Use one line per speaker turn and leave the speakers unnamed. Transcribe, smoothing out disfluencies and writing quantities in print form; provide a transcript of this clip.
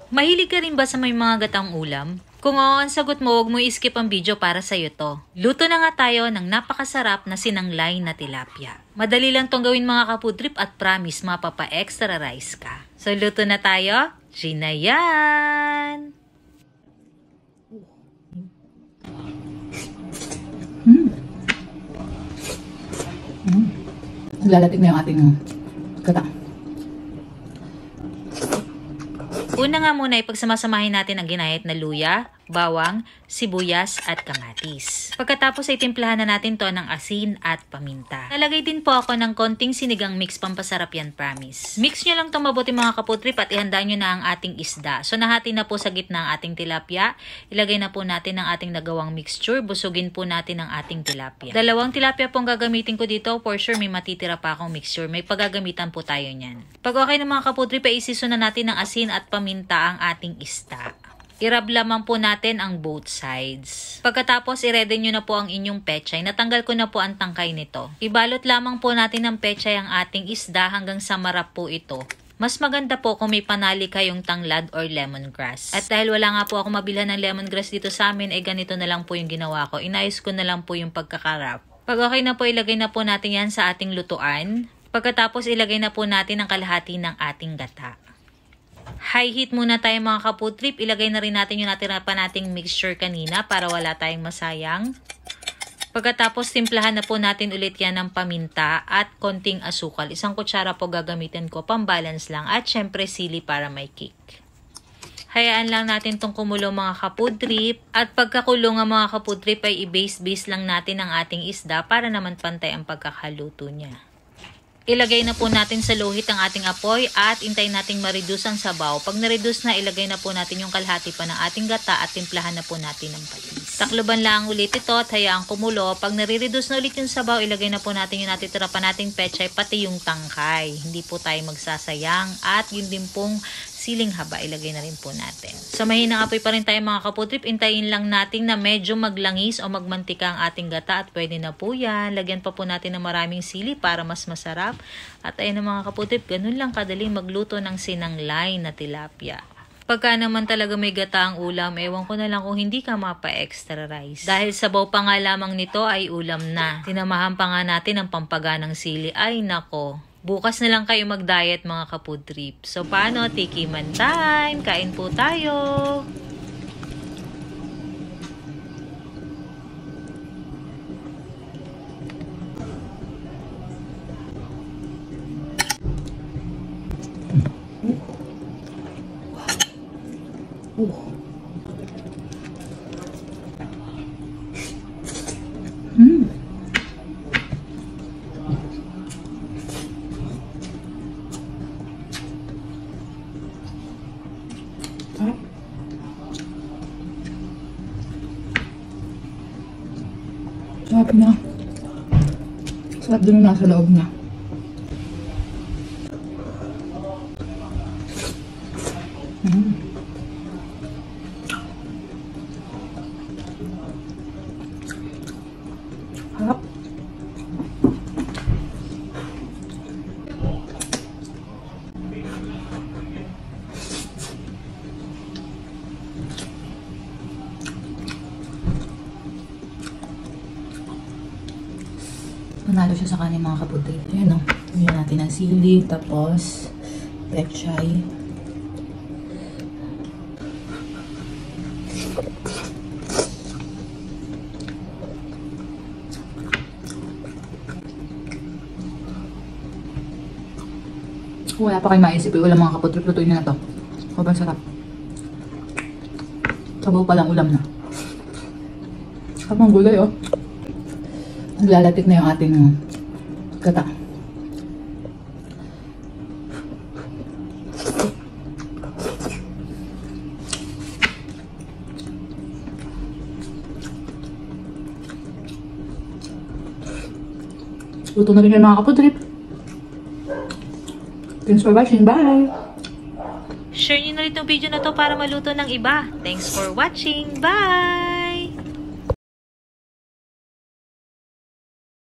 Mahilig ka rin ba sa may mga gatang ulam? Kung oo ang sagot mo, huwag mo i-skip ang video para sa'yo to. Luto na nga tayo ng napakasarap na sinanglay na tilapia. Madali lang tong gawin mga ka-food trip at promise mapapa-extra rice ka. So luto na tayo? Gina yan!
Lalatik na yung ating gata.
Una nga muna ipagsamasamahin natin ang ginayat na luya, bawang, sibuyas at kamatis. Pagkatapos ay timplahan na natin to ng asin at paminta. Nalagay din po ako ng konting sinigang mix, pampasarap yan, promise. Mix nyo lang itong mabuti mga ka-food trip at ihanda nyo na ang ating isda. So nahati na po sa gitna ang ating tilapia. Ilagay na po natin ang ating nagawang mixture. Busugin po natin ang ating tilapia. Dalawang tilapia pong gagamitin ko dito. For sure may matitira pa akong mixture. May pagagamitan po tayo niyan. Pag okay na mga ka-food trip ay isiso na natin ng asin at paminta ang ating isda. I-rub lamang po natin ang both sides. Pagkatapos, i-ready nyo na po ang inyong pechay. Natanggal ko na po ang tangkay nito. Ibalot lamang po natin ng pechay ang ating isda hanggang sa marap po ito. Mas maganda po kung may panali kayong tanglad or lemongrass. At dahil wala nga po ako mabilhan ng lemongrass dito sa amin, ay ganito na lang po yung ginawa ko. Inayos ko na lang po yung pagkakarap. Pag okay na po, ilagay na po natin yan sa ating lutuan. Pagkatapos, ilagay na po natin ang kalahati ng ating gata. High heat muna tayo mga ka-food trip. Ilagay na rin natin yung natira pa nating mixture kanina para wala tayong masayang. Pagkatapos timplahan na po natin ulit yan ng paminta at konting asukal. Isang kutsara po gagamitin ko, pambalance lang. At syempre sili para may kick. Hayaan lang natin tong kumulo mga ka-food trip. At pagkakulong ng mga ka-food trip ay i-base lang natin ang ating isda para naman pantay ang pagkakaluto niya. Ilagay na po natin sa low heat ang ating apoy at intayin nating ma-reduce ang sabaw. Pag na-reduce na, ilagay na po natin yung kalahati pa ng ating gata at timplahan na po natin ng patis. Takloban lang ulit ito at hayaang kumulo. Pag nare-reduce na ulit yung sabaw, ilagay na po natin yung natitira pa nating pechay pati yung tangkay. Hindi po tayo magsasayang at yun din pong siling haba, ilagay na rin po natin. Sa mahinang apoy pa rin tayo mga ka-food trip, intayin lang natin na medyo maglangis o magmantika ang ating gata at pwede na po yan. Lagyan pa po natin ng maraming sili para mas masarap. At ayun na mga ka-food trip, ganun lang kadaling magluto ng sinanglay na tilapia. Pagka naman talaga may gata ang ulam, ewan ko na lang kung hindi ka mapa-extra rice. Dahil sabaw pa nga lamang nito ay ulam na. Sinamahan pa nga natin ang pampaganang sili. Ay nako. Bukas na lang kayo mag-diet mga ka-food trip. So paano? Tikiman time! Kain po tayo!
Sarap na. Sarap din na sa loob niya. Harap. Panalo siya sa kanin mga ka-food trip. Ayan o. Ayan natin ang sili, tapos pechay. Wala pa kayo maisip. Wala mga ka-food trip. Lutuin na to. Sobrang sarap. Sabaw pa lang ulam na. Sarap ang gulay oh. Lalatik na yung ating gata. Luto na rin yung mga ka-food trip. Thanks for watching. Bye!
Share nyo na rin itong video na to para maluto ng iba. Thanks for watching. Bye!